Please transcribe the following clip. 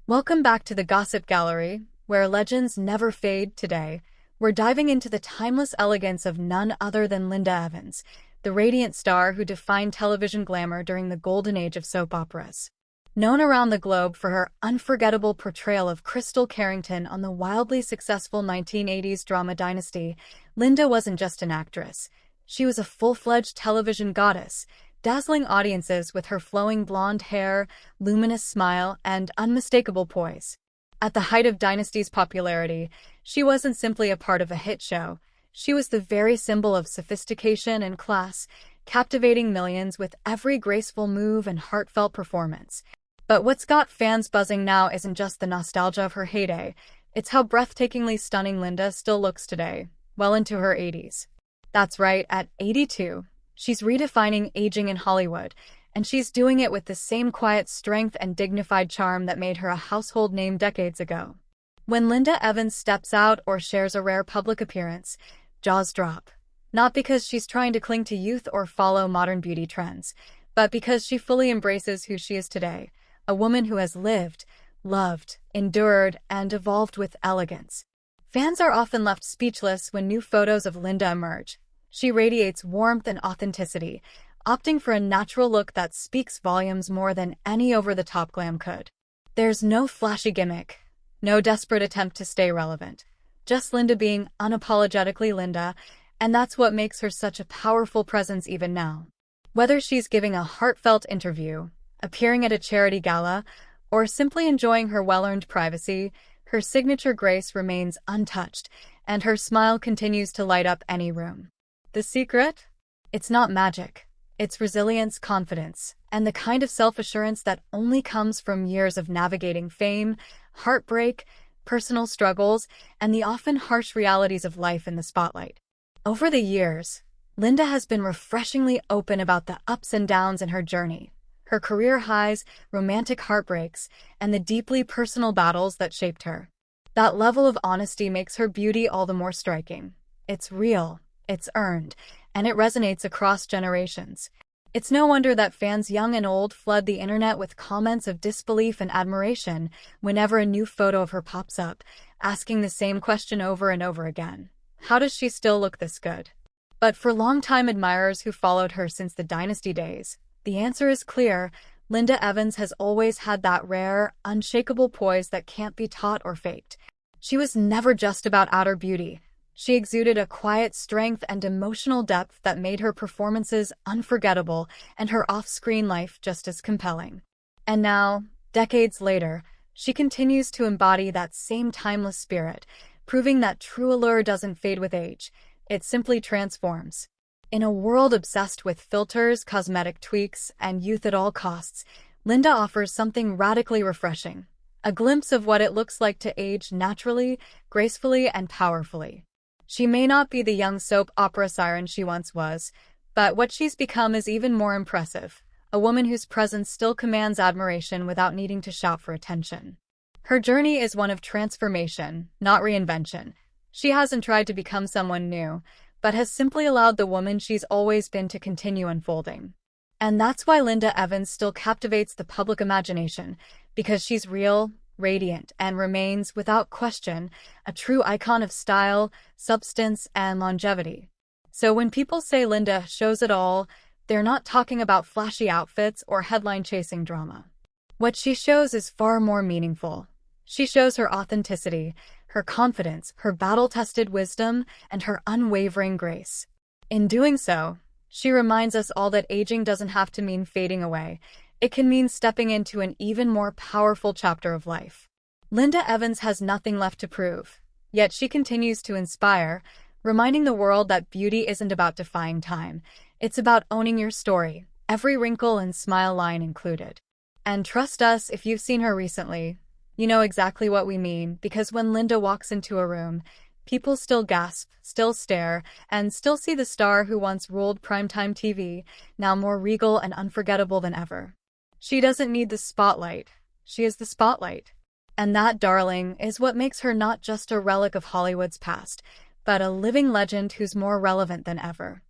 Welcome back to the Gossip Gallery, where legends never fade. Today, we're diving into the timeless elegance of none other than Linda Evans, the radiant star who defined television glamour during the golden age of soap operas. Known around the globe for her unforgettable portrayal of Crystal Carrington on the wildly successful 1980s drama Dynasty, Linda wasn't just an actress. She was a full-fledged television goddess, dazzling audiences with her flowing blonde hair, luminous smile, and unmistakable poise. At the height of Dynasty's popularity, she wasn't simply a part of a hit show. She was the very symbol of sophistication and class, captivating millions with every graceful move and heartfelt performance. But what's got fans buzzing now isn't just the nostalgia of her heyday, it's how breathtakingly stunning Linda still looks today, well into her 80s. That's right, at 82. She's redefining aging in Hollywood, and she's doing it with the same quiet strength and dignified charm that made her a household name decades ago. When Linda Evans steps out or shares a rare public appearance, jaws drop. Not because she's trying to cling to youth or follow modern beauty trends, but because she fully embraces who she is today, a woman who has lived, loved, endured, and evolved with elegance. Fans are often left speechless when new photos of Linda emerge. She radiates warmth and authenticity, opting for a natural look that speaks volumes more than any over-the-top glam could. There's no flashy gimmick, no desperate attempt to stay relevant. Just Linda being unapologetically Linda, and that's what makes her such a powerful presence even now. Whether she's giving a heartfelt interview, appearing at a charity gala, or simply enjoying her well-earned privacy, her signature grace remains untouched, and her smile continues to light up any room. The secret? It's not magic. It's resilience, confidence, and the kind of self-assurance that only comes from years of navigating fame, heartbreak, personal struggles, and the often harsh realities of life in the spotlight. Over the years, Linda has been refreshingly open about the ups and downs in her journey, her career highs, romantic heartbreaks, and the deeply personal battles that shaped her. That level of honesty makes her beauty all the more striking. It's real. It's earned, and it resonates across generations. It's no wonder that fans young and old flood the internet with comments of disbelief and admiration whenever a new photo of her pops up, asking the same question over and over again. How does she still look this good? But for longtime admirers who followed her since the Dynasty days, the answer is clear. Linda Evans has always had that rare, unshakable poise that can't be taught or faked. She was never just about outer beauty. She exuded a quiet strength and emotional depth that made her performances unforgettable and her off-screen life just as compelling. And now, decades later, she continues to embody that same timeless spirit, proving that true allure doesn't fade with age, it simply transforms. In a world obsessed with filters, cosmetic tweaks, and youth at all costs, Linda offers something radically refreshing, a glimpse of what it looks like to age naturally, gracefully, and powerfully. She may not be the young soap opera siren she once was, but what she's become is even more impressive, a woman whose presence still commands admiration without needing to shout for attention. Her journey is one of transformation, not reinvention. She hasn't tried to become someone new, but has simply allowed the woman she's always been to continue unfolding. And that's why Linda Evans still captivates the public imagination, because she's real, radiant, and remains, without question, a true icon of style, substance, and longevity. So when people say Linda shows it all, they're not talking about flashy outfits or headline-chasing drama. What she shows is far more meaningful. She shows her authenticity, her confidence, her battle-tested wisdom, and her unwavering grace. In doing so, she reminds us all that aging doesn't have to mean fading away. It can mean stepping into an even more powerful chapter of life. Linda Evans has nothing left to prove, yet she continues to inspire, reminding the world that beauty isn't about defying time. It's about owning your story, every wrinkle and smile line included. And trust us, if you've seen her recently, you know exactly what we mean, because when Linda walks into a room, people still gasp, still stare, and still see the star who once ruled primetime TV, now more regal and unforgettable than ever. She doesn't need the spotlight. She is the spotlight. And that, darling, is what makes her not just a relic of Hollywood's past, but a living legend who's more relevant than ever.